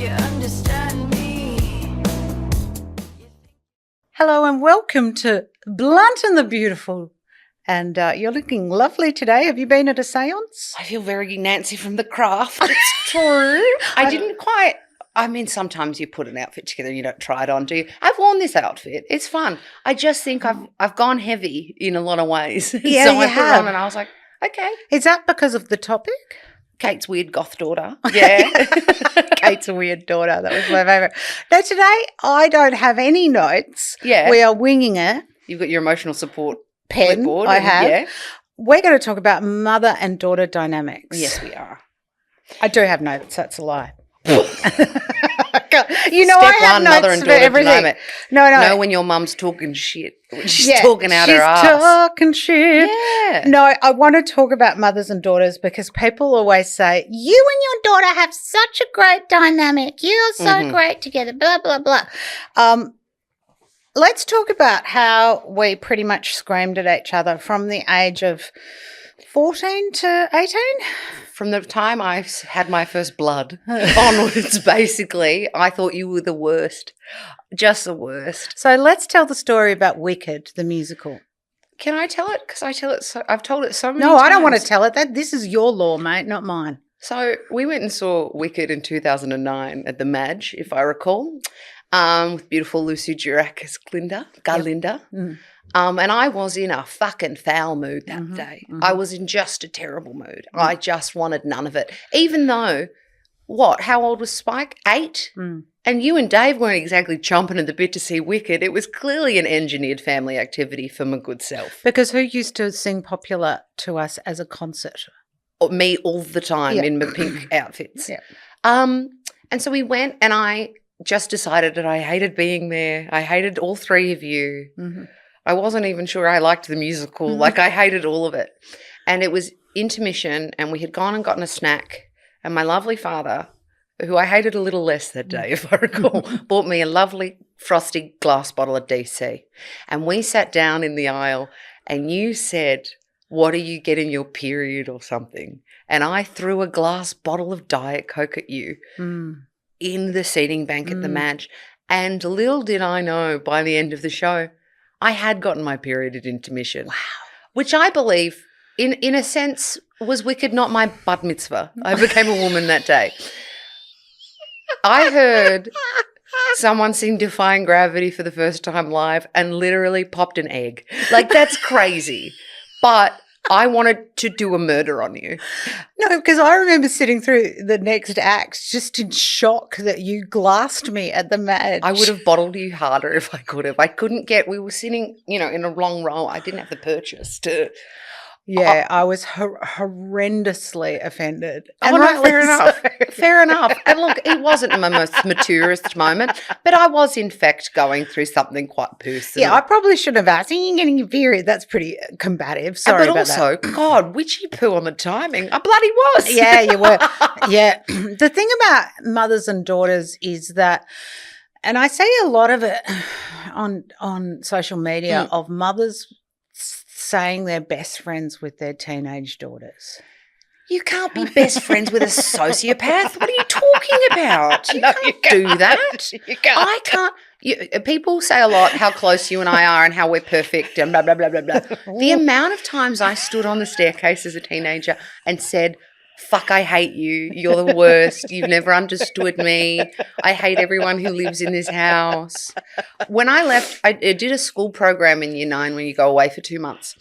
you understand me. Hello and welcome to Blunt and the Beautiful. And you're looking lovely today. Have you been at a seance? I feel very Nancy from The Craft. It's true. I didn't quite. I mean, sometimes you put an outfit together and you don't try it on, do you? I've worn this outfit. It's fun. I just think I've gone heavy in a lot of ways. Yeah, so you I put it have. on and I was like, okay. Is that because of the topic? Kate's weird goth daughter. Yeah. Kate's a weird daughter. That was my favourite. Now, today I don't have any notes. Yeah. We are winging it. You've got your emotional support Pen, clipboard. I have. Yeah. We're going to talk about mother and daughter dynamics. Yes, we are. I do have notes. That's a lie. Step I have one, notes mother and for daughter everything. dynamic. No. Know when your mum's talking shit. When she's talking out her She's ass. talking shit. Yeah. No, I want to talk about mothers and daughters because people always say, you and your daughter have such a great dynamic. You're so great together, blah, blah, blah. Let's talk about how we pretty much screamed at each other from the age of 14 to 18. From the time I had my first blood onwards, basically, I thought you were the worst. Just the worst. So let's tell the story about Wicked, the musical. Can I tell it? Because I've told it so many times. No, I don't want to tell it. This is your law, mate, not mine. So we went and saw Wicked in 2009 at the Madge, if I recall, with beautiful Lucy Durack as Glinda. Mm. And I was in a fucking foul mood that day. I was in just a terrible mood. I just wanted none of it. Even though, how old was Spike? 8? And you and Dave weren't exactly chomping at the bit to see Wicked. It was clearly an engineered family activity for my good self. Because who used to sing Popular to us as a concert? Me all the time in my pink outfits. Yeah. And so we went and I just decided that I hated being there. I hated all three of you. Mm-hmm. I wasn't even sure I liked the musical. Like, I hated all of it. And it was intermission and we had gone and gotten a snack and my lovely father, who I hated a little less that day, if I recall, bought me a lovely frosty glass bottle of DC. And we sat down in the aisle and you said, what are you getting your period or something? And I threw a glass bottle of Diet Coke at you in the seating bank at the Madge. And little did I know by the end of the show, I had gotten my period at intermission. Wow. Which I believe, in a sense, was Wicked, not my bat mitzvah. I became a woman that day. I heard someone sing Defying Gravity for the first time live and literally popped an egg. Like, that's crazy. But I wanted to do a murder on you. No, because I remember sitting through the next act just in shock that you glassed me at the Madge. I would have bottled you harder if I could have. We were sitting, in a long row. I didn't have the purchase to. Yeah, I was horrendously offended. And fair enough. Fair enough. And look, it wasn't my most maturest moment, but I was, in fact, going through something quite personal. Yeah, I probably should have asked. Are you getting your period? That's pretty combative. Sorry about that. But also, God, witchy poo on the timing. I bloody was. Yeah, you were. Yeah. The thing about mothers and daughters is that, and I see a lot of it on social media of mothers saying they're best friends with their teenage daughters. You can't be best friends with a sociopath. What are you talking about? You can't do that. You can't. I can't. People say a lot how close you and I are and how we're perfect and blah, blah, blah, blah, blah. The amount of times I stood on the staircase as a teenager and said, fuck, I hate you. You're the worst. You've never understood me. I hate everyone who lives in this house. When I left, I did a school program in Year 9 when you go away for 2 months.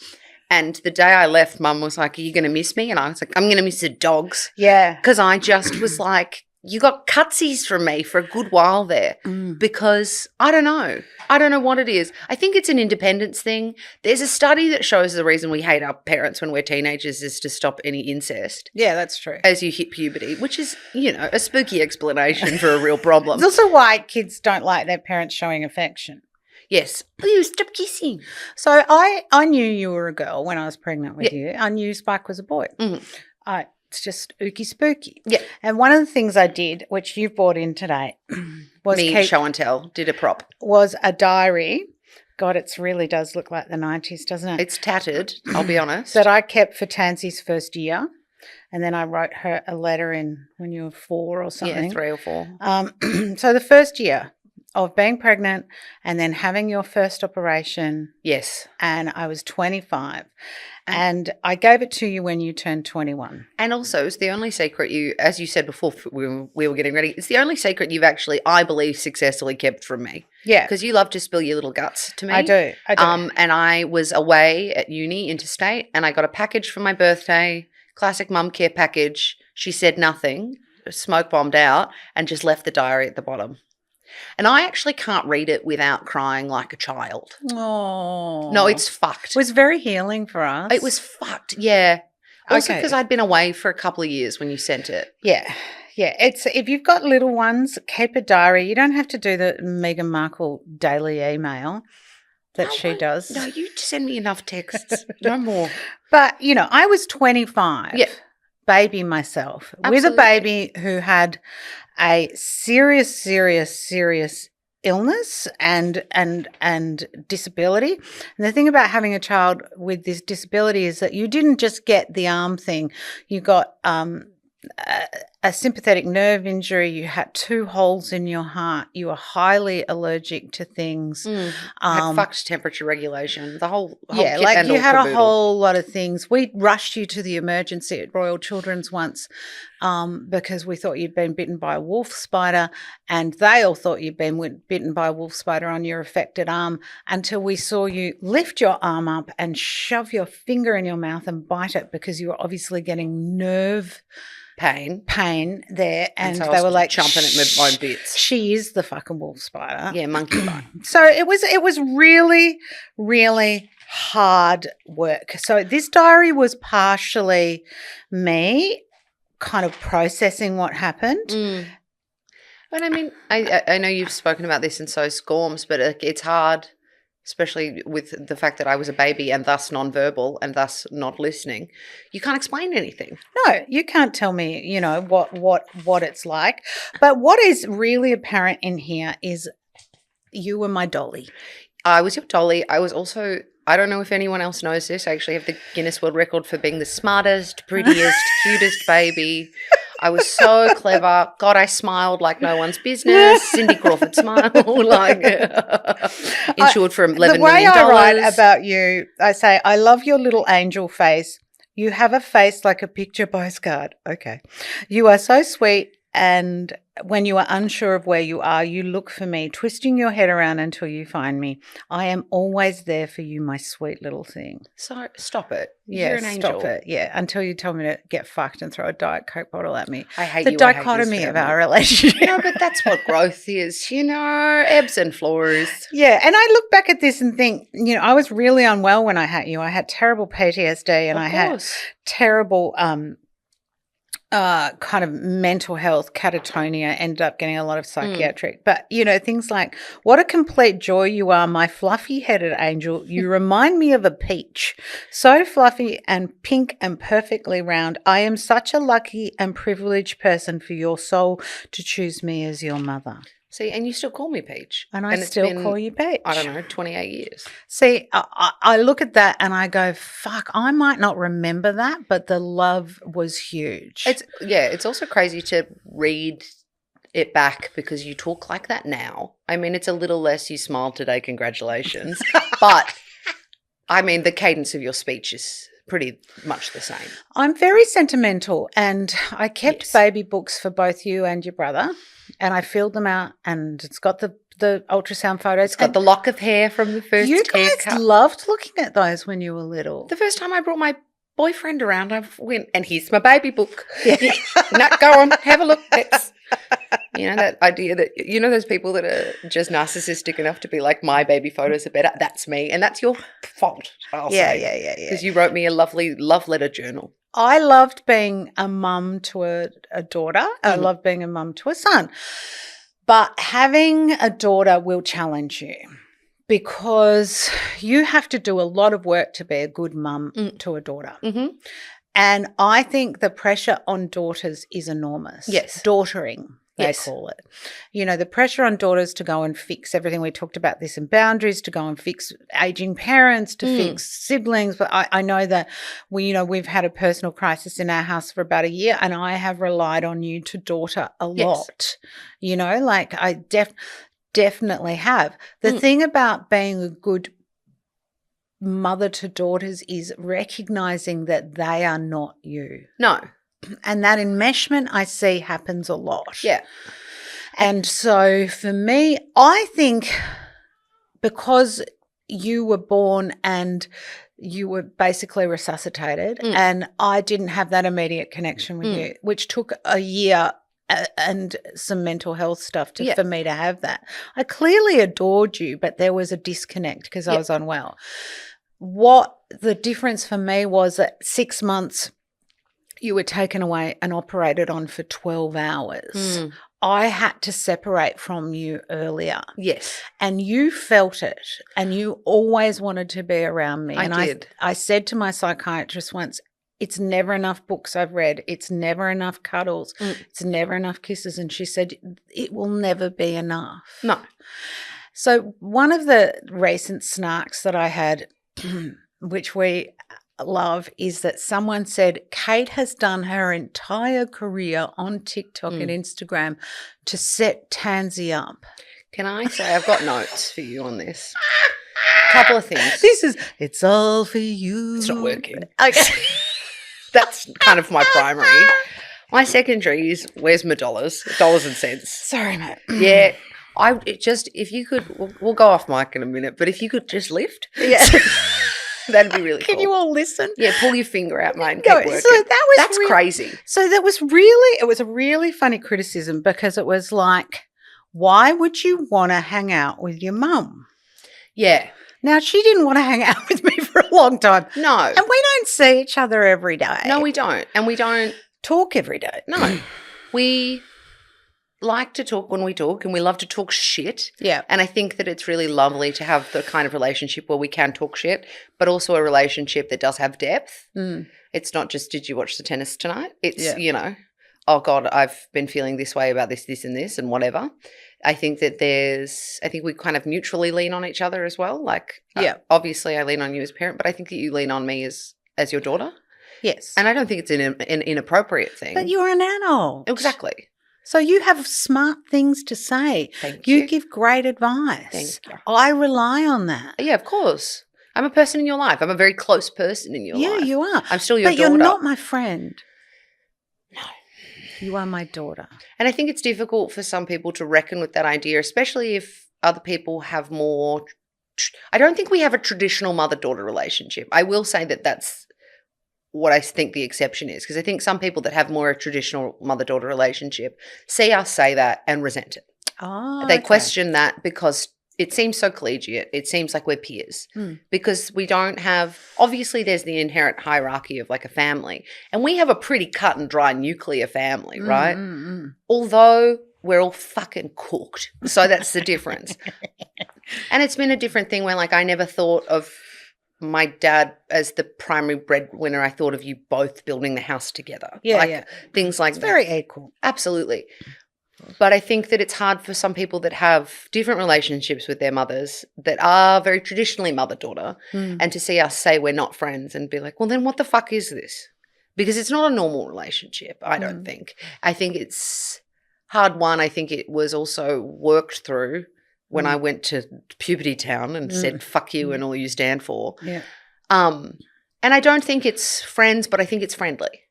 And the day I left, Mum was like, are you going to miss me? And I was like, I'm going to miss the dogs. Yeah. Because I just was like, you got cutsies from me for a good while there because I don't know. I don't know what it is. I think it's an independence thing. There's a study that shows the reason we hate our parents when we're teenagers is to stop any incest. Yeah, that's true. As you hit puberty, which is, a spooky explanation for a real problem. It's also why kids don't like their parents showing affection. Yes. Oh, stop kissing. So I knew you were a girl when I was pregnant with you. I knew Spike was a boy. It's just ooky spooky. Yeah. And one of the things I did, which you've brought in today, was show and tell, did a prop. Was a diary. God, it really does look like the 90s, doesn't it? It's tattered, I'll be honest. That I kept for Tansy's first year. And then I wrote her a letter in when you were 4 or something. Yeah, 3 or 4. So the first year of being pregnant and then having your first operation, Yes. and I was 25. And I gave it to you when you turned 21. And also, it's the only secret you, as you said before, we were getting ready, it's the only secret you've actually, I believe, successfully kept from me. Yeah. Because you love to spill your little guts to me. I do. And I was away at uni, interstate, and I got a package for my birthday, classic mum care package. She said nothing, smoke bombed out, and just left the diary at the bottom. And I actually can't read it without crying like a child. Oh. No, it's fucked. It was very healing for us. It was fucked, yeah. Also Okay. because I'd been away for a couple of years when you sent it. Yeah. Yeah. It's if you've got little ones, keep a diary. You don't have to do the Meghan Markle daily email that she does. No, you send me enough texts. No more. But, I was 25. Yeah. Baby myself. Absolutely. With a baby who had a serious illness and disability. And the thing about having a child with this disability is that you didn't just get the arm thing. You got a sympathetic nerve injury. You had 2 holes in your heart. You were highly allergic to things. Had fucked temperature regulation. The whole yeah, kit like and you all had caboodle. a whole lot of things. We rushed you to the emergency at Royal Children's once because we thought you'd been bitten by a wolf spider, and they all thought you'd been bitten by a wolf spider on your affected arm, until we saw you lift your arm up and shove your finger in your mouth and bite it because you were obviously getting nerve pain there, and so I they was were like chomping at my own bits. She is the fucking wolf spider. Yeah, monkey bite. So it was really, really hard work. So this diary was partially me kind of processing what happened. But I mean, I know you've spoken about this in so scorms, but it's hard, especially with the fact that I was a baby and thus nonverbal and thus not listening. You can't explain anything. No, you can't tell me, what it's like. But what is really apparent in here is you were my dolly. I was your dolly. I was also, I don't know if anyone else knows this, I actually have the Guinness World Record for being the smartest, prettiest, cutest baby. I was so clever. God, I smiled like no one's business. Cindy Crawford smile, like insured for $11 million. The way I write about you, I say, I love your little angel face. You have a face like a picture postcard. Okay. You are so sweet, and when you are unsure of where you are, you look for me, twisting your head around until you find me. I am always there for you, my sweet little thing. So stop it. Yeah, You're an angel. stop it. Yeah, until you tell me to get fucked and throw a Diet Coke bottle at me. I hate the you. I hate this dichotomy of family. our relationship. No, but that's what growth is, ebbs and flows. Yeah, and I look back at this and think, I was really unwell when I had you. I had terrible PTSD and I had terrible kind of mental health, catatonia, ended up getting a lot of psychiatric. But, things like, what a complete joy you are, my fluffy-headed angel. You remind me of a peach, so fluffy and pink and perfectly round. I am such a lucky and privileged person for your soul to choose me as your mother. See, and you still call me Peach. And I it's still been, call you Peach. I don't know, 28 years. See, I look at that and I go, fuck, I might not remember that, but the love was huge. It's also crazy to read it back because you talk like that now. I mean, it's a little less you smiled today, congratulations. But, I mean, the cadence of your speech is pretty much the same. I'm very sentimental, and I kept baby books for both you and your brother, and I filled them out, and it's got the ultrasound photos. It's got the lock of hair from the first You guys haircut. loved looking at those when you were little. The first time I brought my boyfriend around, I went, and here's my baby book. Yeah. No, go on, have a look. That idea that, those people that are just narcissistic enough to be like, my baby photos are better. That's me. And that's your fault, I'll say. Because you wrote me a lovely love letter journal. I loved being a mum to a daughter. I loved being a mum to a son. But having a daughter will challenge you because you have to do a lot of work to be a good mum to a daughter. And I think the pressure on daughters is enormous. Yes. Daughtering. they Yes. call it. You know, the pressure on daughters to go and fix everything. We talked about this in boundaries, to go and fix aging parents, to fix siblings. But I know that we've had a personal crisis in our house for about a year, and I have relied on you to daughter a lot. You know, like I definitely have. The thing about being a good mother to daughters is recognizing that they are not you. No. And that enmeshment I see happens a lot. Yeah. And so for me, I think because you were born and you were basically resuscitated and I didn't have that immediate connection with you, which took a year and some mental health stuff for me to have that. I clearly adored you, but there was a disconnect because I was unwell. What the difference for me was that 6 months you were taken away and operated on for 12 hours. I had to separate from you earlier. Yes. And you felt it and you always wanted to be around me. I did. I said to my psychiatrist once, it's never enough books I've read. It's never enough cuddles. It's never enough kisses. And she said, it will never be enough. No. So one of the recent snarks that I had, which we love, is that someone said Kate has done her entire career on TikTok and Instagram to set Tansy up. Can I say I've got notes for you on this? Couple of things. It's all for you. It's not working. Okay. That's kind of my primary. My secondary is where's my dollars and cents. Sorry, mate. Yeah. If you could, we'll go off mic in a minute, but if you could just lift. Yeah. That'd be really cool. Can you all listen? Yeah, pull your finger out, mate, and No, keep working. so That's crazy. So it was a really funny criticism because it was like, why would you want to hang out with your mum? Yeah. Now, she didn't want to hang out with me for a long time. No. And we don't see each other every day. No, we don't. And we don't talk every day. No. We like to talk when we talk, and we love to talk shit. Yeah. And I think that it's really lovely to have the kind of relationship where we can talk shit, but also a relationship that does have depth. It's not just, did you watch the tennis tonight? It's, oh God, I've been feeling this way about this, this and this and whatever. I think that I think we kind of mutually lean on each other as well. Like, obviously I lean on you as a parent, but I think that you lean on me as your daughter. Yes. And I don't think it's an inappropriate thing. But you're an adult. Exactly. So you have smart things to say. Thank you. You give great advice. Thank you. I rely on that. Yeah, of course. I'm a person in your life. I'm a very close person in your life. Yeah, you are. I'm still your daughter. But you're not my friend. No. You are my daughter. And I think it's difficult for some people to reckon with that idea, especially if other people have more I don't think we have a traditional mother-daughter relationship. I will say that that's what I think the exception is, because I think some people that have more a traditional mother-daughter relationship see us say that and resent it. Oh, They question that because it seems so collegiate. It seems like we're peers because we don't have – obviously there's the inherent hierarchy of like a family, and we have a pretty cut and dry nuclear family, right? Although we're all fucking cooked. So that's the difference. And it's been a different thing where like I never thought of my dad as the primary breadwinner. I thought of you both building the house together. Yeah, like, things like it's that. very equal. Absolutely. But I think that it's hard for some people that have different relationships with their mothers that are very traditionally mother-daughter and to see us say we're not friends and be like, well, then what the fuck is this? Because it's not a normal relationship, I don't think. I think it's hard won. I think it was also worked through when I went to puberty town and said fuck you and all you stand for. Yeah. And I don't think it's friends, but I think it's friendly.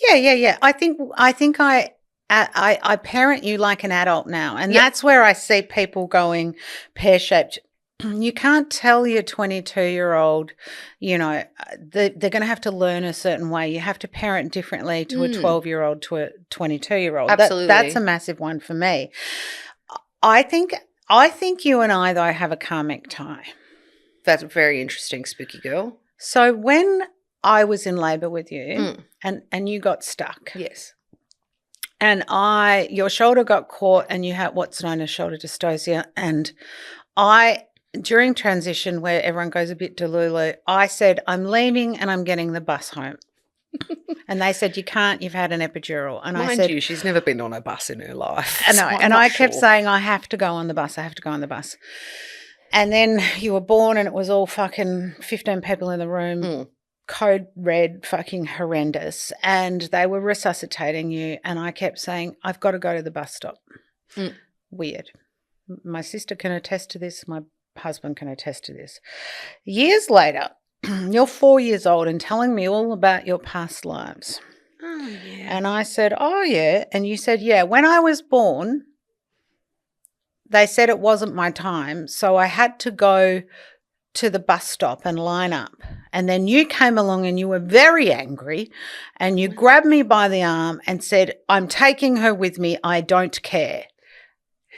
Yeah. I think I parent you like an adult now, and that's where I see people going pear-shaped. You can't tell your 22-year-old, you know, they're going to have to learn a certain way. You have to parent differently to a 12-year-old to a 22-year-old. Absolutely. That's a massive one for me. I think you and I, though, have a karmic tie. That's very interesting, spooky girl. So when I was in labour with you and you got stuck. Yes. And your shoulder got caught and you had what's known as shoulder dystocia. And during transition where everyone goes a bit delulu, I said, I'm leaving and I'm getting the bus home. And they said, you can't, you've had an epidural. And I Mind said, you, she's never been on a bus in her life. I know. so I'm And not I kept sure. saying, I have to go on the bus. I have to go on the bus. And then you were born and it was all fucking 15 people in the room, code red, fucking horrendous. And they were resuscitating you. And I kept saying, I've got to go to the bus stop. Weird. My sister can attest to this. My husband can attest to this. Years later, you're 4 years old and telling me all about your past lives. Oh, yeah. And I said, oh, yeah. And you said, yeah, when I was born, they said it wasn't my time. So I had to go to the bus stop and line up. And then you came along and you were very angry and you grabbed me by the arm and said, I'm taking her with me. I don't care.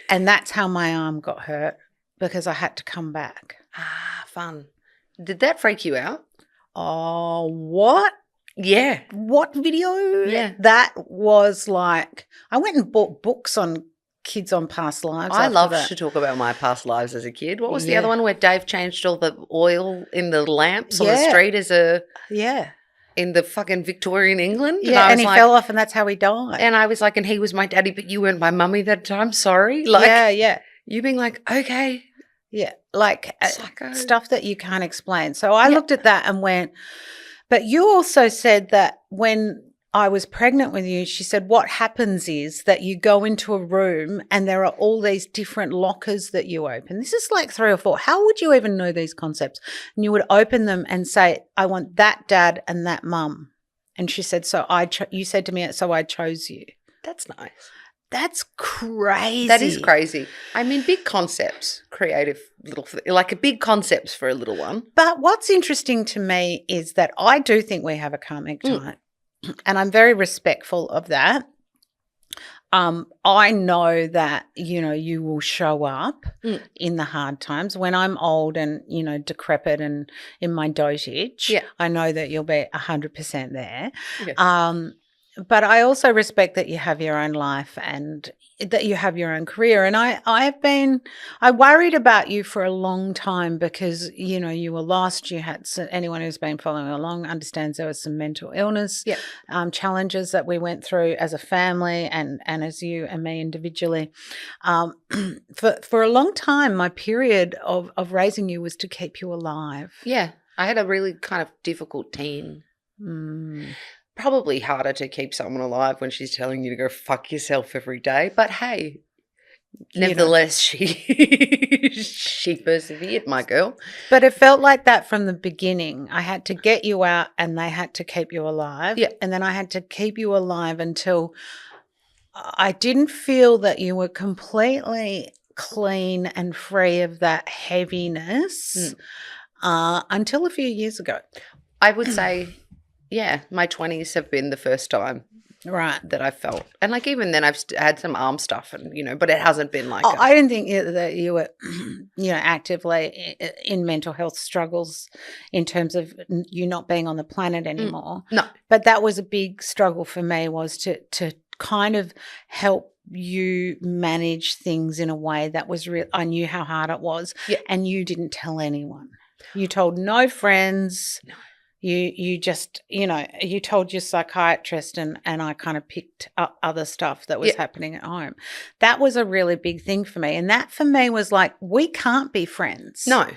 And that's how my arm got hurt because I had to come back. Ah, fun. Did that freak you out? Oh, what? Yeah. What video? Yeah. That was like, I went and bought books on kids on past lives. I after loved that. to talk about my past lives as a kid. What was the Yeah. other one where Dave changed all the oil in the lamps on the Yeah. street Yeah. in the fucking Victorian England? Yeah, I and was he like, fell off and that's how he died. and I was like, and he was my daddy, but you weren't my mummy that time. Sorry. Like, yeah. you being like, okay. Yeah, like Psycho. stuff that you can't explain. So I looked at that and went, but you also said that when I was pregnant with you, she said what happens is that you go into a room and there are all these different lockers that you open. This is like 3 or 4. How would you even know these concepts? And you would open them and say, I want that dad and that mum. And she said, so you said to me, so I chose you. That's nice. That's crazy. That is crazy. I mean, big concepts, creative like big concepts for a little one. But what's interesting to me is that I do think we have a karmic type, and I'm very respectful of that. I know that, you will show up in the hard times. When I'm old and, decrepit and in my dotage, I know that you'll be 100% there. Yes. But I also respect that you have your own life and that you have your own career. And I worried about you for a long time because, you were lost. You had, anyone who's been following along understands there was some mental illness challenges that we went through as a family and as you and me individually. For a long time, my period of raising you was to keep you alive. Yeah. I had a really kind of difficult teen. Probably harder to keep someone alive when she's telling you to go fuck yourself every day. But hey, nevertheless, she persevered, my girl. But it felt like that from the beginning. I had to get you out and they had to keep you alive. Yeah. And then I had to keep you alive until I didn't feel that you were completely clean and free of that heaviness until a few years ago. I would say... Yeah, my 20s have been the first time that I felt. And like even then I've had some arm stuff and, but it hasn't been like I didn't think that you were, actively in mental health struggles in terms of you not being on the planet anymore. No. But that was a big struggle for me was to kind of help you manage things in a way that was real. I knew how hard it was and you didn't tell anyone. You told no friends. No. You just, you told your psychiatrist and I kind of picked up other stuff that was happening at home. That was a really big thing for me. And that for me was like, we can't be friends. No.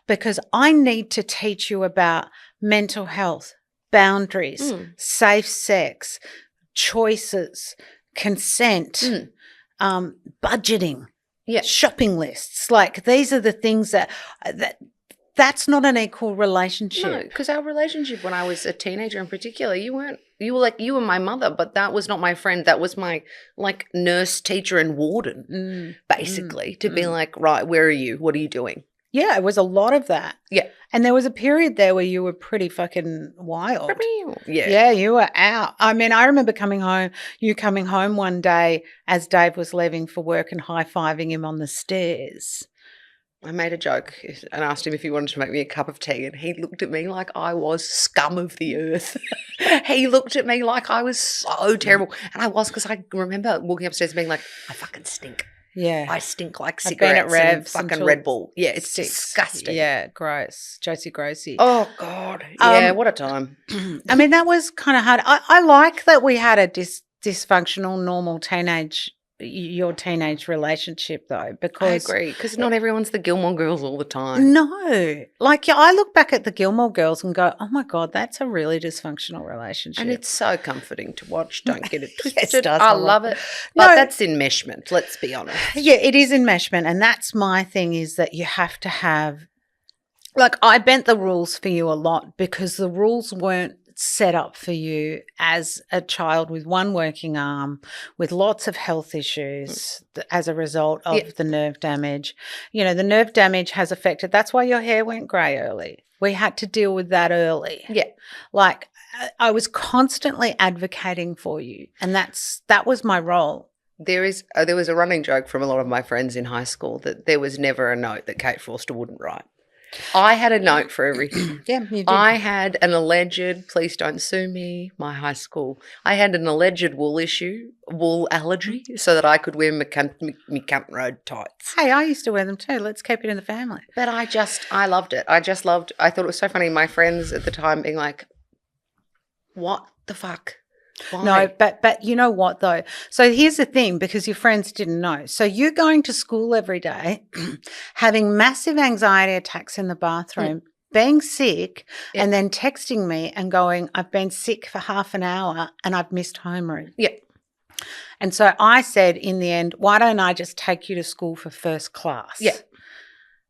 Because I need to teach you about mental health, boundaries, safe sex, choices, consent, budgeting, shopping lists. Like these are the things that's not an equal relationship. No, because our relationship when I was a teenager in particular, you were my mother, but that was not my friend. That was my like nurse, teacher and warden, basically, to be like, right, where are you? What are you doing? Yeah, it was a lot of that. Yeah. And there was a period there where you were pretty fucking wild. Yeah. Yeah, you were out. I mean, I remember coming home one day as Dave was leaving for work and high-fiving him on the stairs. I made a joke and asked him if he wanted to make me a cup of tea and he looked at me like I was scum of the earth. He looked at me like I was so terrible. And I was because I remember walking upstairs being like, I fucking stink. Yeah. I stink like I've been at cigarettes Revs and fucking until Red Bull. Yeah, it's 6. disgusting. Yeah, gross. Josie Grossy. Oh, God. Yeah, what a time. I mean, that was kind of hard. I like that we had a dysfunctional, normal your teenage relationship, though, I because agree, because not everyone's the Gilmore Girls all the time. no, like, yeah, I look back at the Gilmore Girls and go, oh my God, that's a really dysfunctional relationship. And it's so comforting to watch. Don't get it Yes, twisted. darling. I love it. But No. that's enmeshment, let's be honest. Yeah, it is enmeshment. And that's my thing, is that you have to have, like, I bent the rules for you a lot because the rules weren't set up for you as a child with one working arm, with lots of health issues as a result of the nerve damage. You know, the nerve damage has affected, that's why your hair went grey early. We had to deal with that early. Yeah. Like, I was constantly advocating for you, and that was my role. There was a running joke from a lot of my friends in high school that there was never a note that Kate Forster wouldn't write. I had a note for everything. Yeah, you did. I had an alleged, please don't sue me, my high school. I had an alleged wool allergy, so that I could wear my Camp Road tights. Hey, I used to wear them too. Let's keep it in the family. But I loved it. I thought it was so funny. My friends at the time being like, what the fuck? Why? No, but you know what though? So here's the thing, because your friends didn't know. So you're going to school every day, having massive anxiety attacks in the bathroom, being sick, and then texting me and going, I've been sick for half an hour and I've missed homeroom. Yeah. And so I said in the end, why don't I just take you to school for first class? Yeah.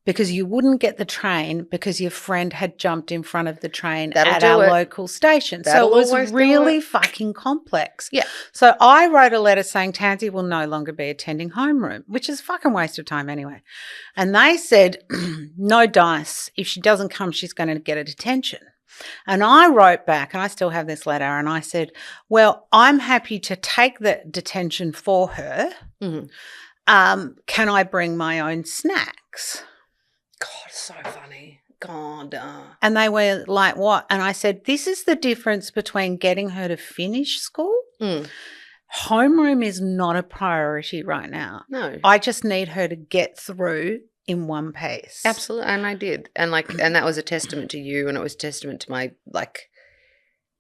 Because you wouldn't get the train because your friend had jumped in front of the train That'll at do our it. local station. That'll so it always was do really it. fucking complex. Yeah. So I wrote a letter saying Tansy will no longer be attending homeroom, which is a fucking waste of time anyway. And they said, no dice. If she doesn't come, she's going to get a detention. And I wrote back, and I still have this letter, and I said, well, I'm happy to take the detention for her. Mm-hmm. Can I bring my own snacks? God, so funny. God. And they were like, what? And I said, this is the difference between getting her to finish school. Homeroom is not a priority right now. No. I just need her to get through in one piece. Absolutely. And I did. And that was a testament to you, and it was a testament to my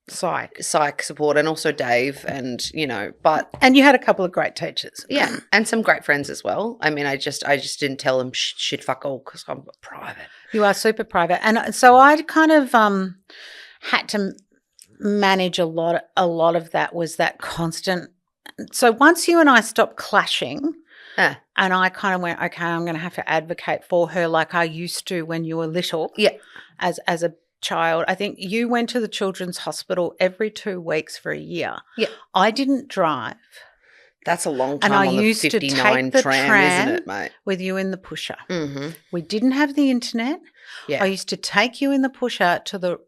psych support, and also Dave, and and you had a couple of great teachers. Yeah, and some great friends as well. I mean, I just didn't tell them shit fuck all because I'm private. You are super private. And so I kind of had to manage a lot of that, was that constant. So once you and I stopped clashing, and I kind of went, okay, I'm going to have to advocate for her like I used to when you were little. Yeah. As a child. I think you went to the children's hospital every 2 weeks for a year. Yeah. I didn't drive. That's a long time And I on the used to 59 take the tram, isn't it, mate? with you in the pusher. Mm-hmm. We didn't have the internet. Yeah. I used to take you in the pusher to the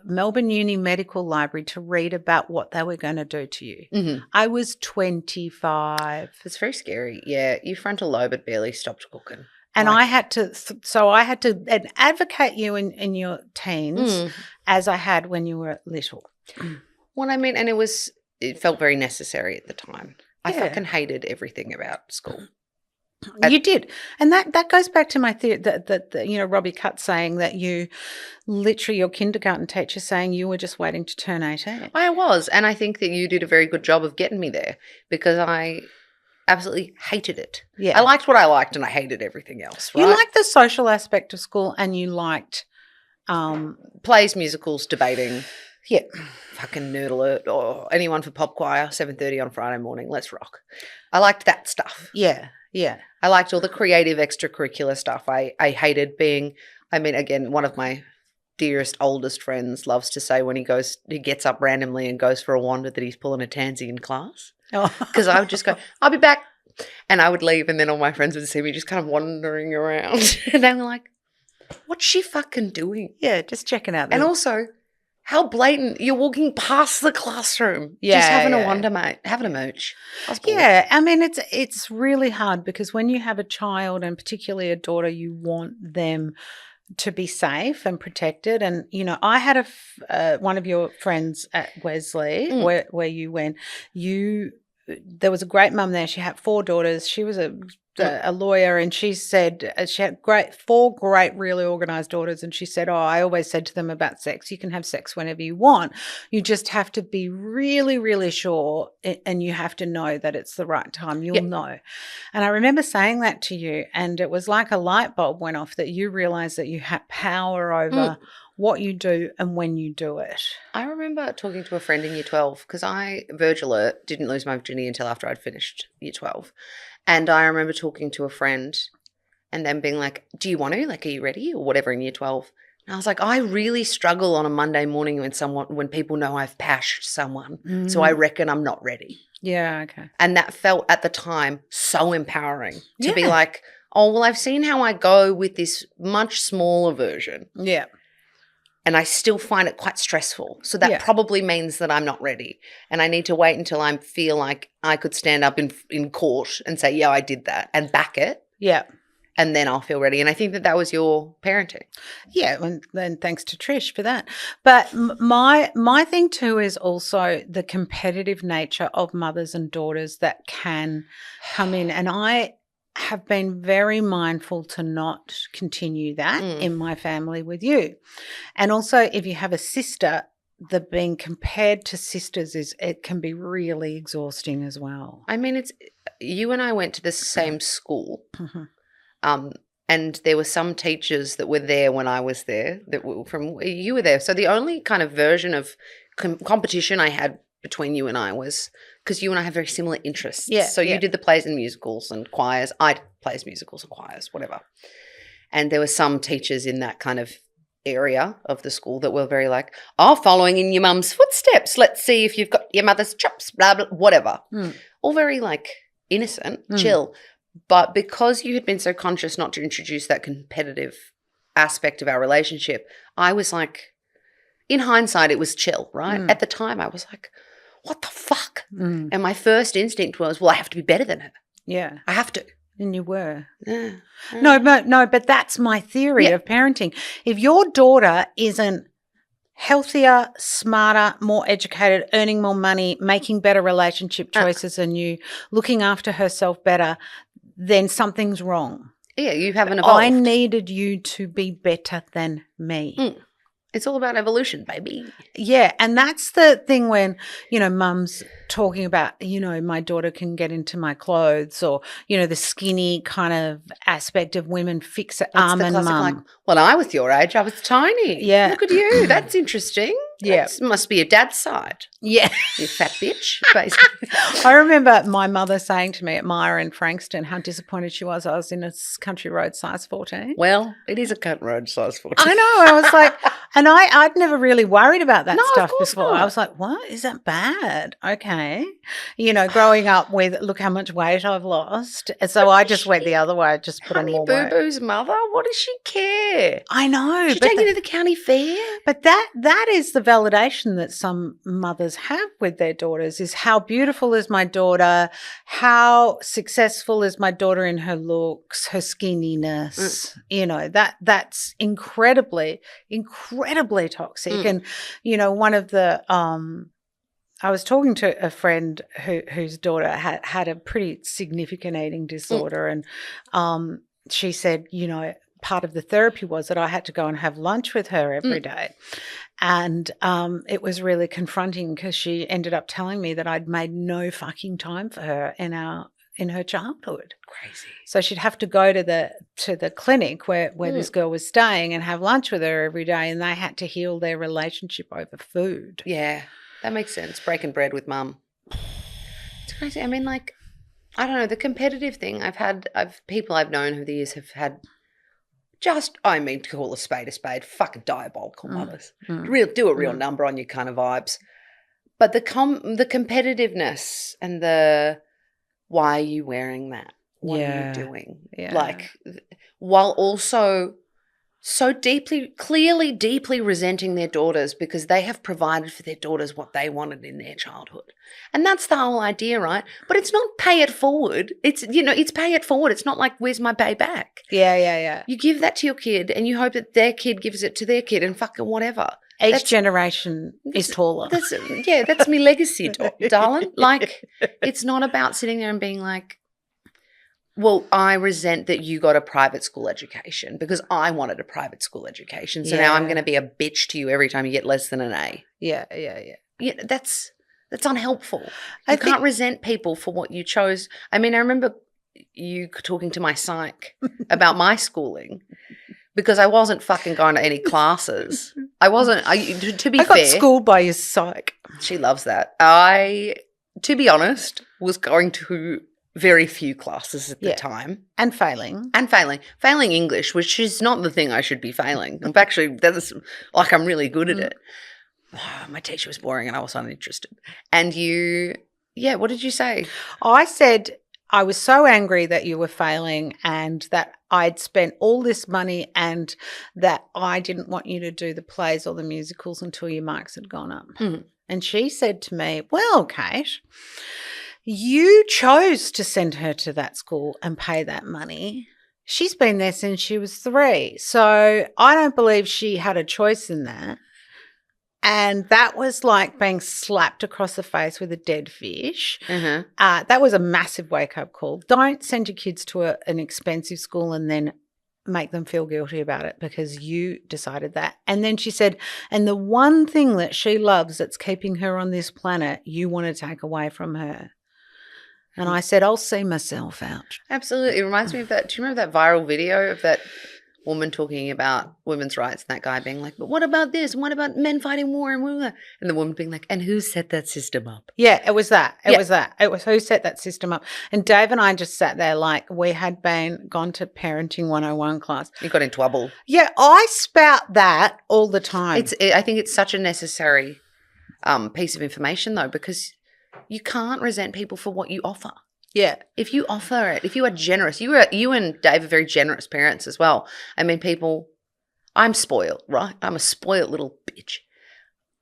Melbourne Uni Medical Library to read about what they were going to do to you. Mm-hmm. I was 25. It's very scary. Yeah, your frontal lobe had barely stopped cooking. And I had to advocate you in your teens as I had when you were little. Well, I mean, and it felt very necessary at the time. I Yeah. fucking hated everything about school. You did. And that goes back to my theory that Robbie Cutt saying that you literally, your kindergarten teacher saying you were just waiting to turn 18. I was, and I think that you did a very good job of getting me there, because I absolutely hated it. Yeah. I liked what I liked, and I hated everything else, right? You liked the social aspect of school, and you liked plays, musicals, debating. Yeah. Fucking Nerd Alert, or anyone for pop choir, 7:30 on Friday morning. Let's rock. I liked that stuff. Yeah. Yeah. I liked all the creative extracurricular stuff. I hated being, again, one of my dearest, oldest friends loves to say when he gets up randomly and goes for a wander that he's pulling a Tansy in class. Because I would just go, I'll be back. And I would leave, and then all my friends would see me just kind of wandering around. And they were like, what's she fucking doing? Yeah, just checking out. And also, how blatant. You're walking past the classroom. Just having a wander, mate. Having a mooch. Yeah, I mean, it's really hard because when you have a child, and particularly a daughter, you want them to be safe and protected. And, I had one of your friends at Wesley where you went. There was a great mum there. She had 4 daughters. She was a a lawyer, and she said she had four great, really organized daughters, and she said, I always said to them about sex, you can have sex whenever you want. You just have to be really, really sure, and you have to know that it's the right time. You'll know. And I remember saying that to you, and it was like a light bulb went off that you realized that you had power over what you do and when you do it. I remember talking to a friend in year 12 because I, Verge alert, didn't lose my virginity until after I'd finished year 12. And I remember talking to a friend and them being like, do you want to? Like, are you ready? Or whatever in year 12. And I was like, I really struggle on a Monday morning when people know I've pashed someone. So I reckon I'm not ready. Yeah, okay. And that felt at the time so empowering to be like, oh, well, I've seen how I go with this much smaller version. Yeah. And I still find it quite stressful. So that probably means that I'm not ready. And I need to wait until I feel like I could stand up in court and say, yeah, I did that, and back it. Yeah. And then I'll feel ready. And I think that was your parenting. Yeah, and then thanks to Trish for that. But my thing too is also the competitive nature of mothers and daughters that can come in. And I have been very mindful to not continue that in my family with you. And also if you have a sister, the being compared to sisters it can be really exhausting as well. I mean, it's you and I went to the same school. And there were some teachers that were there when I was there that were you were there. So the only kind of version of competition I had between you and I was because you and I have very similar interests. Yeah. So you did the plays and musicals and choirs. I did plays, musicals and choirs, whatever. And there were some teachers in that kind of area of the school that were very like, following in your mum's footsteps. Let's see if you've got your mother's chops, blah, blah, whatever. All very like innocent, chill. But because you had been so conscious not to introduce that competitive aspect of our relationship, I was like, in hindsight, it was chill, right? At the time, I was like, what the fuck? And my first instinct was, well, I have to be better than her. Yeah. I have to. And you were. Yeah. No, but that's my theory of parenting. If your daughter isn't healthier, smarter, more educated, earning more money, making better relationship choices than you, looking after herself better, then something's wrong. Yeah, you haven't evolved. I needed you to be better than me. It's all about evolution, baby. Yeah, and that's the thing when, mum's talking about, my daughter can get into my clothes or, the skinny kind of aspect of women fix it, arm and mum. Like, when I was your age, I was tiny. Yeah. Look at you. That's interesting. Yeah. That must be your dad's side. Yeah. You fat bitch, basically. I remember my mother saying to me at Myer in Frankston how disappointed she was I was in a country road size 14. Well, it is a country road size 14. I know. I was like, and I'd never really worried about that stuff before. Not. I was like, what? Is that bad? Okay. Growing up with, look how much weight I've lost. And so I just went the other way. I just put on more weight. Boo-boo's mother? What does she care? I know. She take you to the county fair? But that is the validation that some mothers have with their daughters is how beautiful is my daughter, how successful is my daughter in her looks, her skinniness. That's incredibly toxic. And, one of the I was talking to a friend whose daughter had a pretty significant eating disorder and she said, part of the therapy was that I had to go and have lunch with her every day. And it was really confronting because she ended up telling me that I'd made no fucking time for her in her childhood. Crazy. So she'd have to go to the clinic where this girl was staying and have lunch with her every day, and they had to heal their relationship over food. Yeah, that makes sense. Breaking bread with mum. It's crazy. I mean, like, I don't know, the competitive thing people I've known over the years have had to call a spade, fucking diabolical mothers. Do a real number on your kind of vibes. But the competitiveness and the why are you wearing that? What are you doing? Yeah. Like, while also so clearly deeply resenting their daughters because they have provided for their daughters what they wanted in their childhood. And that's the whole idea, right? But it's not pay it forward. It's pay it forward. It's not like, where's my pay back? Yeah. You give that to your kid and you hope that their kid gives it to their kid and fucking whatever. Each generation is taller. That's my legacy, darling. Like, it's not about sitting there and being like, Well, I resent that you got a private school education because I wanted a private school education. So now I'm going to be a bitch to you every time you get less than an A. Yeah. Yeah, that's unhelpful. You can't resent people for what you chose. I mean, I remember you talking to my psych about my schooling because I wasn't fucking going to any classes. I wasn't. To be fair, I got schooled by your psych. She loves that. To be honest, was going to very few classes at the time. And failing. Failing English, which is not the thing I should be failing. Actually, that's like I'm really good at it. My teacher was boring and I was uninterested. And what did you say? I said I was so angry that you were failing and that I'd spent all this money and that I didn't want you to do the plays or the musicals until your marks had gone up. Mm. And she said to me, well, Kate, you chose to send her to that school and pay that money. She's been there since she was 3. So I don't believe she had a choice in that. And that was like being slapped across the face with a dead fish. Mm-hmm. That was a massive wake-up call. Don't send your kids to an expensive school and then make them feel guilty about it because you decided that. And then she said, and the one thing that she loves that's keeping her on this planet, you want to take away from her. And I said, I'll see myself out. Absolutely. It reminds me of that. Do you remember that viral video of that woman talking about women's rights and that guy being like, but what about this? And what about men fighting war? And the woman being like, and who set that system up? Yeah, it was that. It was who set that system up. And Dave and I just sat there like we had gone to Parenting 101 class. You got in trouble. Yeah, I spout that all the time. I think it's such a necessary piece of information though, because you can't resent people for what you offer. Yeah. If you offer it, if you are generous, you and Dave are very generous parents as well. I mean, I'm spoiled, right? I'm a spoiled little bitch.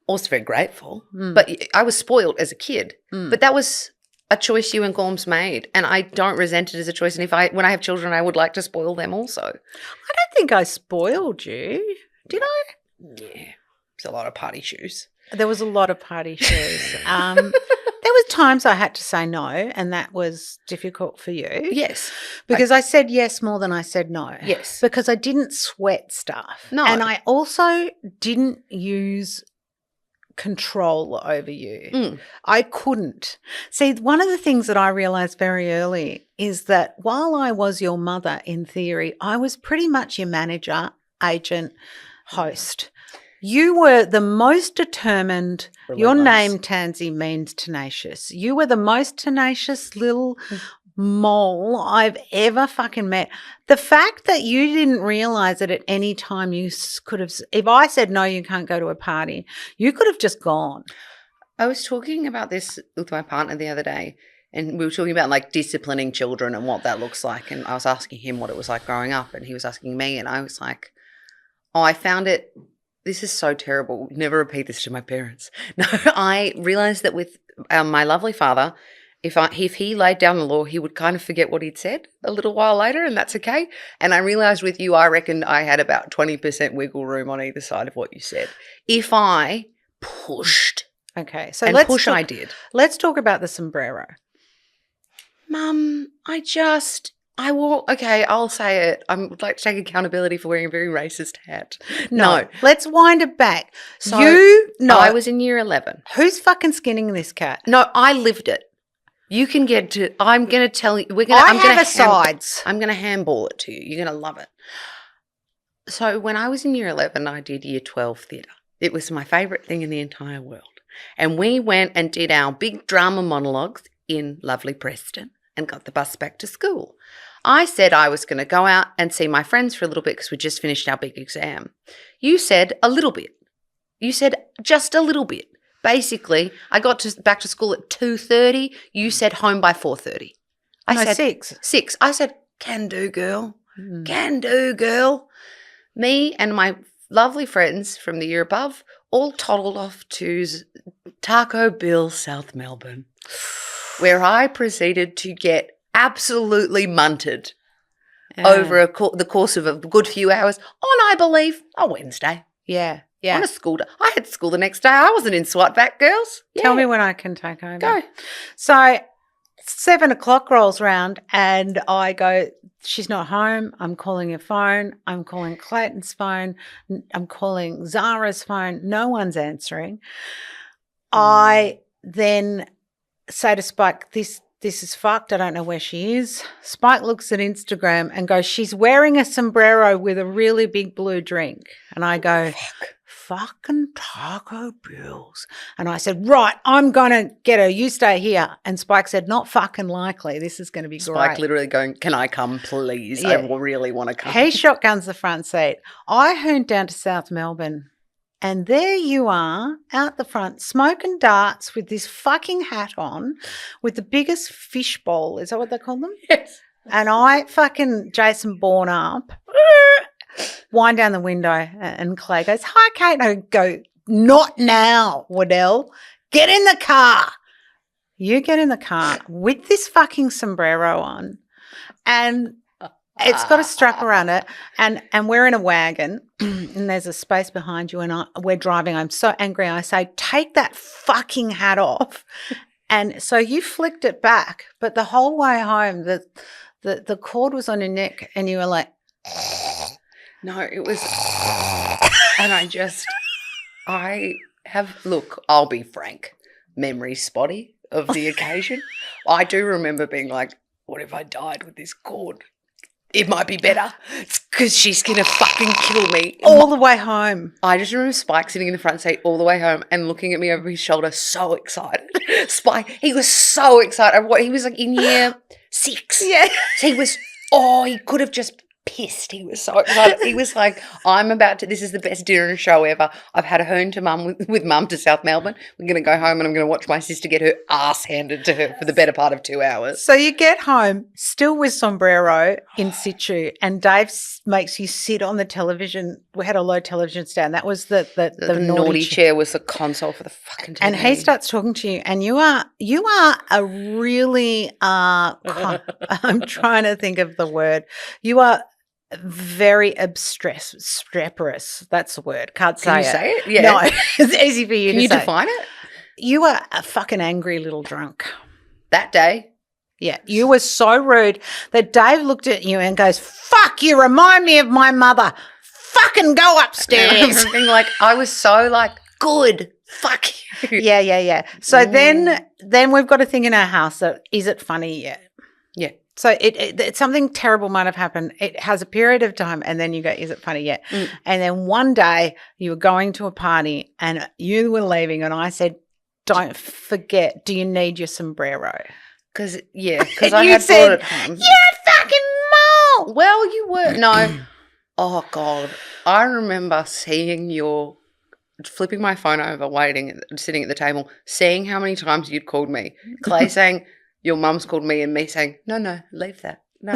Also very grateful. But I was spoiled as a kid. But that was a choice you and Gorms made. And I don't resent it as a choice. And when I have children, I would like to spoil them also. I don't think I spoiled you. Did I? Yeah. It's a lot of party shoes. There was a lot of party shoes. There was times I had to say no, and that was difficult for you. Yes. Because I said yes more than I said no. Yes. Because I didn't sweat stuff. No. And I also didn't use control over you. I couldn't. See, one of the things that I realised very early is that while I was your mother in theory, I was pretty much your manager, agent, host. You were the most determined. Your name, Tansy, means tenacious. You were the most tenacious little mole I've ever fucking met. The fact that you didn't realise that at any time you could have – if I said, no, you can't go to a party, you could have just gone. I was talking about this with my partner the other day, and we were talking about like disciplining children and what that looks like, and I was asking him what it was like growing up, and he was asking me, and I was like, I found it – this is so terrible. Never repeat this to my parents. No, I realised that with my lovely father, if he laid down the law, he would kind of forget what he'd said a little while later, and that's okay. And I realised with you, I reckon I had about 20% wiggle room on either side of what you said. If I pushed. Okay. So I did. Let's talk about the sombrero. Mum, I'll say it. I would like to take accountability for wearing a very racist hat. No. Let's wind it back. So I was in year 11. Who's fucking skinning this cat? No, I lived it. You can get to – I'm going to tell you – I'm going to handball it to you. You're going to love it. So when I was in year 11, I did year 12 theatre. It was my favourite thing in the entire world. And we went and did our big drama monologues in lovely Preston and got the bus back to school. I said I was going to go out and see my friends for a little bit because we just finished our big exam. You said a little bit. You said just a little bit. Basically, I got back to school at 2:30. You said home by 4:30. I said 6. 6. I said, can do, girl. Can do, girl. Me and my lovely friends from the year above all toddled off to Taco Bill, South Melbourne, where I proceeded to get absolutely munted over the course of a good few hours on, I believe, a Wednesday. Yeah. On a school day. I had school the next day. I wasn't in SWAT back, girls. Yeah. Tell me when I can take over. Go. So 7 o'clock rolls round and I go, she's not home. I'm calling her phone. I'm calling Clayton's phone. I'm calling Zara's phone. No one's answering. I then say to Spike, this is fucked. I don't know where she is. Spike looks at Instagram and goes, she's wearing a sombrero with a really big blue drink. And I go, fucking Taco Bills. And I said, right, I'm going to get her. You stay here. And Spike said, not fucking likely. This is going to be Spike great. literally going, can I come, please? Yeah. I really want to come. He shotguns the front seat. I hooned down to South Melbourne. And there you are out the front smoking darts with this fucking hat on with the biggest fish bowl. Is that what they call them? Yes. And I fucking Jason Bourne up, wind down the window, and Clay goes, hi, Kate. And I go, not now, Waddell. Get in the car. You get in the car with this fucking sombrero on and it's got a strap around it and we're in a wagon and there's a space behind you and we're driving. I'm so angry. I say, take that fucking hat off. And so you flicked it back, but the whole way home, the cord was on your neck and you were like, no, it was, and look, I'll be frank, memory spotty of the occasion. I do remember being like, what if I died with this cord? It might be better. It's because she's going to fucking kill me. all the way home. I just remember Spike sitting in the front seat all the way home and looking at me over his shoulder, so excited. Spike, he was so excited. He was like in year 6. Yeah. So he could have just pissed. He was so excited. He was like, this is the best dinner and show ever. I've had a hoon to mum with mum to South Melbourne. We're going to go home and I'm going to watch my sister get her ass handed to her for the better part of 2 hours. So you get home still with sombrero in situ and Dave makes you sit on the television. We had a low television stand. That was the naughty chair was the console for the fucking TV. And he starts talking to you and you are a really, I'm trying to think of the word. You are very obstreperous. That's the word. Can't say Can it. you say it? Yeah. No, it's easy for you Can to you say. define it? You are a fucking angry little drunk. That day. Yeah, you were so rude that Dave looked at you and goes, fuck, you remind me of my mother. Fucking go upstairs. Being like, I was so like, good. Fuck you. Yeah. So then we've got a thing in our house that, is it funny yet? Yeah. So it's something terrible might have happened. It has a period of time and then you go, is it funny yet? And then one day you were going to a party and you were leaving and I said, don't forget, do you need your sombrero? Because I had brought it home. You're fucking mole. Well, you were. No. Oh, God. I remember seeing flipping my phone over, sitting at the table, seeing how many times you'd called me. Clay saying, your mum's called me and me saying, no, leave that. No.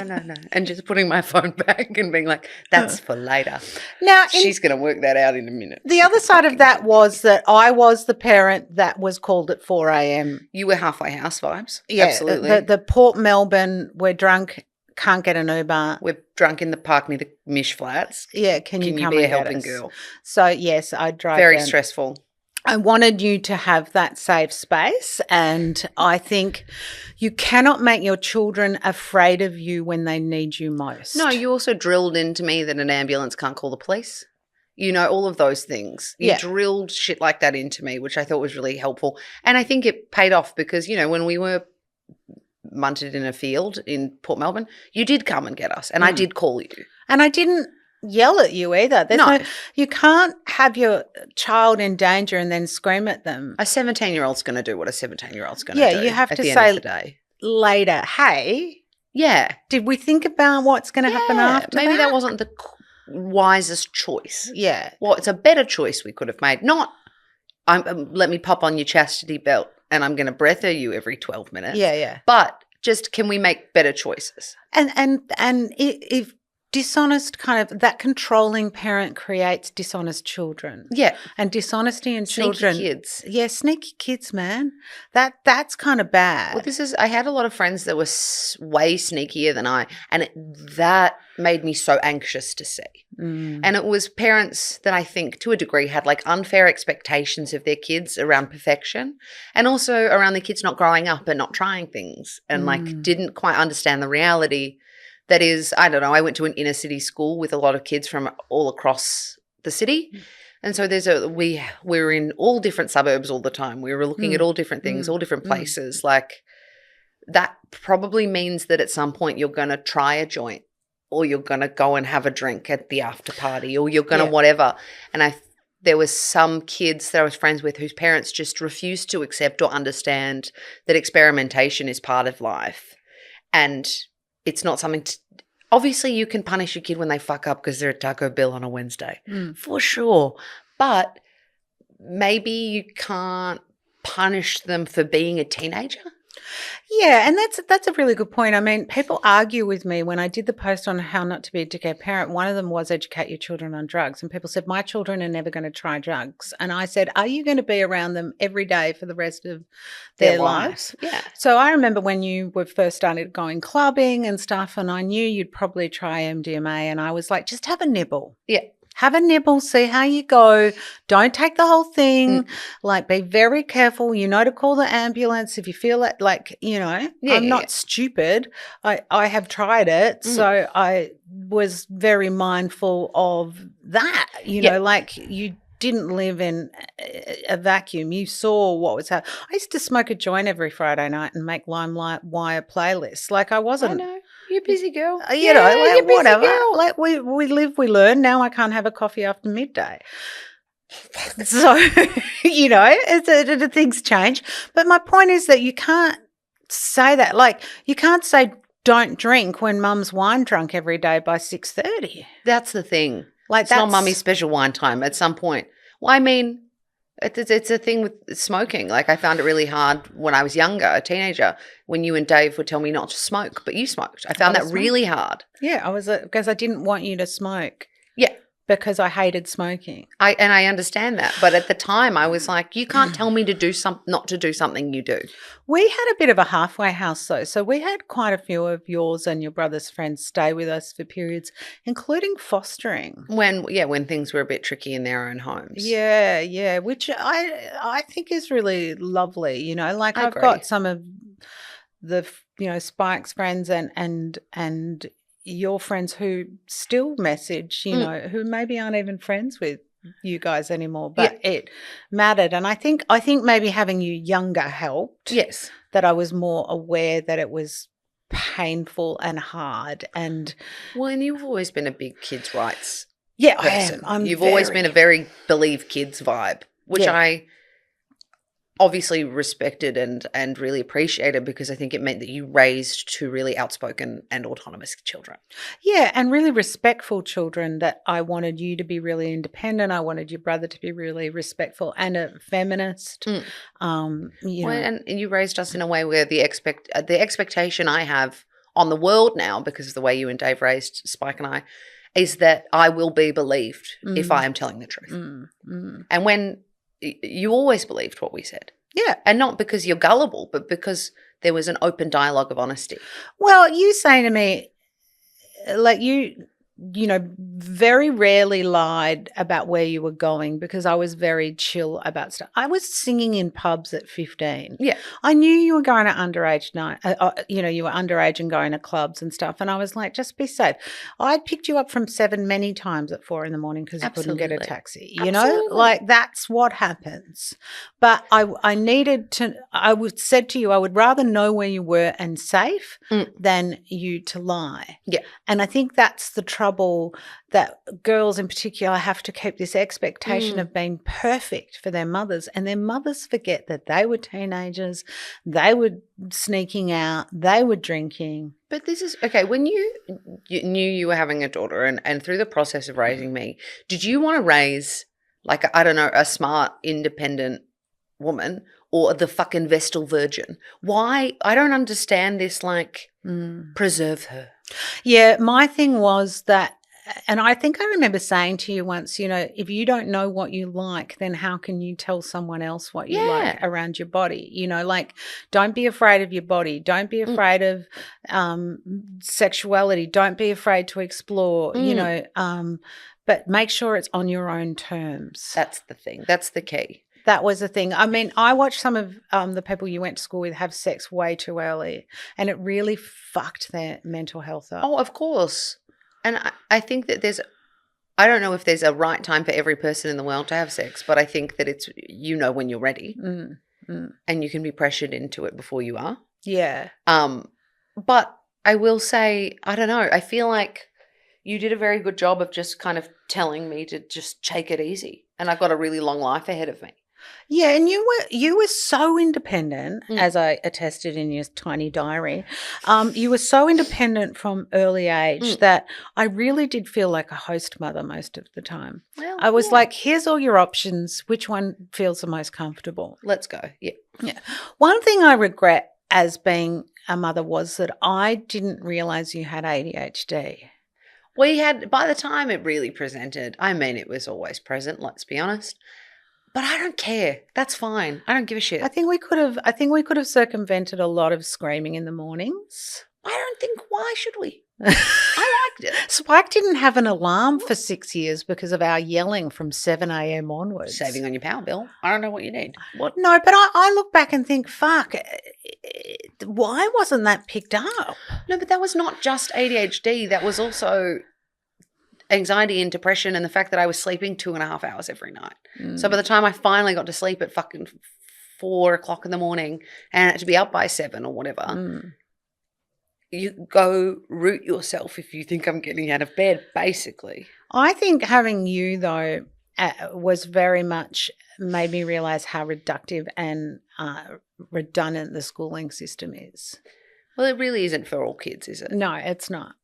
And just putting my phone back and being like, that's for later. Now, she's going to work that out in a minute. The other side of that was that I was the parent that was called at 4 a.m. You were halfway house vibes. Yeah, absolutely. The Port Melbourne, we're drunk, can't get an Uber. We're drunk in the park near the Mish Flats. Yeah, can you come be a and get helping us? girl? So, yes, I drove Very down. stressful. I wanted you to have that safe space, and I think you cannot make your children afraid of you when they need you most. No, you also drilled into me that an ambulance can't call the police. You know, all of those things. You drilled shit like that into me, which I thought was really helpful. And I think it paid off because, you know, when we were munted in a field in Port Melbourne, you did come and get us and I did call you. And I didn't yell at you either. You can't have your child in danger and then scream at them. A 17-year-old's going to do what a 17-year-old's going to do. Yeah, you have at to the say end of the day. Later, hey, did we think about what's going to happen after maybe that? that wasn't the wisest choice. Yeah. Well, it's a better choice we could have made. Not, let me pop on your chastity belt and I'm going to breath you every 12 minutes. Yeah. But just can we make better choices? And if dishonest kind of, that controlling parent creates dishonest children. Yeah. And dishonesty in Sneaky children. kids. Yeah, sneaky kids, man. That's kind of bad. Well, I had a lot of friends that were way sneakier than I, and that made me so anxious to see. And it was parents that I think to a degree had like unfair expectations of their kids around perfection, and also around the kids not growing up and not trying things, and like didn't quite understand the reality that is, I don't know, I went to an inner city school with a lot of kids from all across the city. And so we were in all different suburbs all the time. We were looking at all different things, all different places. Like that probably means that at some point you're going to try a joint, or you're going to go and have a drink at the after party, or you're going to whatever. And there was some kids that I was friends with whose parents just refused to accept or understand that experimentation is part of life. And it's not something obviously you can punish your kid when they fuck up because they're at Taco Bell on a Wednesday, for sure. But maybe you can't punish them for being a teenager. Yeah, and that's a really good point. I mean, people argue with me when I did the post on how not to be a dickhead parent. One of them was educate your children on drugs. And people said, my children are never going to try drugs. And I said, are you going to be around them every day for the rest of their lives? Yeah. So I remember when you were first started going clubbing and stuff, and I knew you'd probably try MDMA, and I was like, just have a nibble. Yeah. Have a nibble, see how you go. Don't take the whole thing. Like, be very careful. You know to call the ambulance if you feel it. Like, you know, I'm not stupid. I have tried it. So I was very mindful of that. You know, like you didn't live in a vacuum. You saw what was happening. I used to smoke a joint every Friday night and make Limelight Wire playlists. Like I wasn't. I know. You're a busy girl. You know, like whatever. Girl. Like we live, we learn. Now I can't have a coffee after midday. So, you know, things change. But my point is that you can't say that. Like you can't say don't drink when mum's wine drunk every day by 6:30. That's the thing. Like it's not mummy's special wine time at some point. Well, I mean, it's a thing with smoking. Like I found it really hard when I was younger, a teenager, when you and Dave would tell me not to smoke, but you smoked. I found that really hard. Yeah, because I didn't want you to smoke. Yeah. Because I hated smoking. I understand that. But at the time I was like, you can't tell me to not to do something you do. We had a bit of a halfway house though. So we had quite a few of yours and your brother's friends stay with us for periods, including fostering. When things were a bit tricky in their own homes. Yeah, which I think is really lovely, you know. Like I've agree. got some of the, you know, Spike's friends and your friends who still message, you know, who maybe aren't even friends with you guys anymore, but it mattered. And I think maybe having you younger helped. Yes. That I was more aware that it was painful and hard. And you've always been a big kids' rights I person. am. You've always been a very believe kids vibe, which I obviously respected and really appreciated, because I think it meant that you raised two really outspoken and autonomous children. Yeah, and really respectful children, that I wanted you to be really independent. I wanted your brother to be really respectful and a feminist. You know. And you raised us in a way where the expectation I have on the world now, because of the way you and Dave raised Spike and I, is that I will be believed if I am telling the truth. And when you always believed what we said. Yeah. And not because you're gullible, but because there was an open dialogue of honesty. Well, you saying to me, like you know, very rarely lied about where you were going, because I was very chill about stuff. I was singing in pubs at 15. Yeah. I knew you were going to underage night. You know, you were underage and going to clubs and stuff. And I was like, just be safe. I'd picked you up from 7 many times at 4 a.m. because you couldn't get a taxi. You know, like that's what happens. But I needed to, said to you, I would rather know where you were and safe than you to lie. Yeah. And I think that's the trouble, that girls in particular have to keep this expectation of being perfect for their mothers, and their mothers forget that they were teenagers, they were sneaking out, they were drinking. But this is, okay, when you knew you were having a daughter and through the process of raising me, did you want to raise, like, I don't know, a smart, independent woman or the fucking Vestal Virgin? Why? I don't understand this, like, preserve her. Yeah, my thing was that, and I think I remember saying to you once, if you don't know what you like, then how can you tell someone else what you like Yeah. around your body? Like, don't be afraid of your body. Don't be afraid of sexuality. Don't be afraid to explore, but make sure it's on your own terms. That's the thing. That's the key. That was the thing. I mean, I watched some of the people you went to school with have sex way too early, and it really fucked their mental health up. Oh, of course. And I think that I don't know if there's a right time for every person in the world to have sex, but I think that it's, when you're ready and you can be pressured into it before you are. Yeah. But I will say, I don't know, I feel like you did a very good job of just kind of telling me to just take it easy. And I've got a really long life ahead of me. Yeah, and you were so independent, as I attested in your tiny diary. You were so independent from early age that I really did feel like a host mother most of the time. Well, I was like, here's all your options. Which one feels the most comfortable? Let's go. Yeah. One thing I regret as being a mother was that I didn't realize you had ADHD. We had, by the time it really presented, I mean, it was always present, let's be honest. But I don't care. That's fine. I don't give a shit. I think we could have circumvented a lot of screaming in the mornings. I don't think, why should we? I liked it. Spike didn't have an alarm for 6 years because of our yelling from 7 a.m. onwards. Saving on your power bill. I don't know what you need. What? No, but I look back and think, fuck, why wasn't that picked up? No, but that was not just ADHD. That was also anxiety and depression and the fact that I was sleeping 2.5 hours every night. So by the time I finally got to sleep at fucking 4 o'clock in the morning and I had to be up by 7 or whatever, you go root yourself if you think I'm getting out of bed, basically. I think having you, though, was very much made me realise how reductive and redundant the schooling system is. Well, it really isn't for all kids, is it? No, it's not.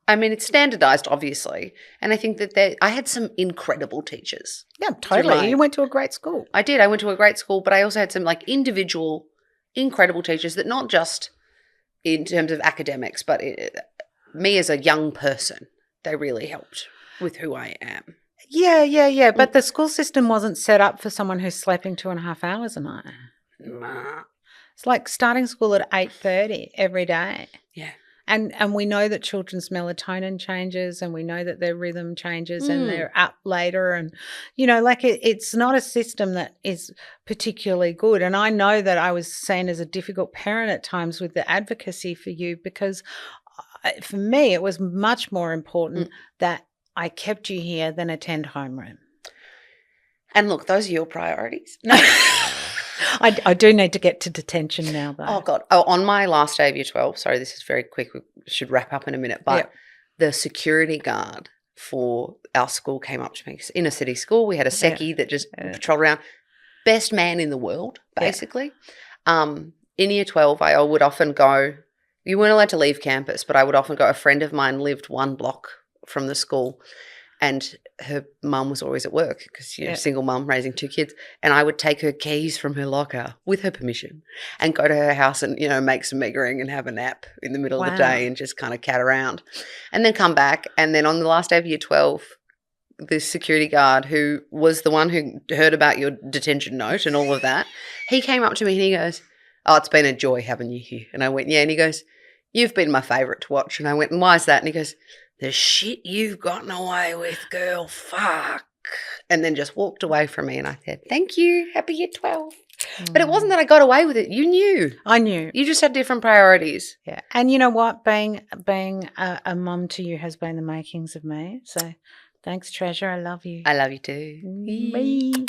I mean, it's standardised, obviously, and I think that I had some incredible teachers. Yeah, totally. You went to a great school. I did. I went to a great school, but I also had some individual, incredible teachers that not just in terms of academics, but me as a young person, they really helped with who I am. Yeah. But the school system wasn't set up for someone who's sleeping 2.5 hours a night. Nah. It's like starting school at 8:30 every day. Yeah. And we know that children's melatonin changes and we know that their rhythm changes and they're up later and, it's not a system that is particularly good. And I know that I was seen as a difficult parent at times with the advocacy for you because for me it was much more important that I kept you here than attend homeroom. And look, those are your priorities. No. I do need to get to detention now, though. Oh, God. Oh, on my last day of year 12, sorry, this is very quick. We should wrap up in a minute. But the security guard for our school came up to me. Inner city school, we had a secchi that just patrolled around. Best man in the world, basically. In year 12, I would often go, you weren't allowed to leave campus, but I would often go, a friend of mine lived 1 block from the school and her mum was always at work because she's a single mum raising 2 kids, and I would take her keys from her locker with her permission and go to her house and, make some meagering and have a nap in the middle of the day and just kind of cat around and then come back. And then on the last day of year 12, the security guard who was the one who heard about your detention note and all of that, he came up to me and he goes, "Oh, it's been a joy having you here." And I went, "Yeah." And he goes, "You've been my favourite to watch." And I went, "And why is that?" And he goes, "The shit you've gotten away with, girl, fuck." And then just walked away from me and I said, "Thank you, happy year 12. But it wasn't that I got away with it. You knew. I knew. You just had different priorities. Yeah. And you know what? Being a mum to you has been the makings of me. So thanks, treasure. I love you. I love you too. Bye.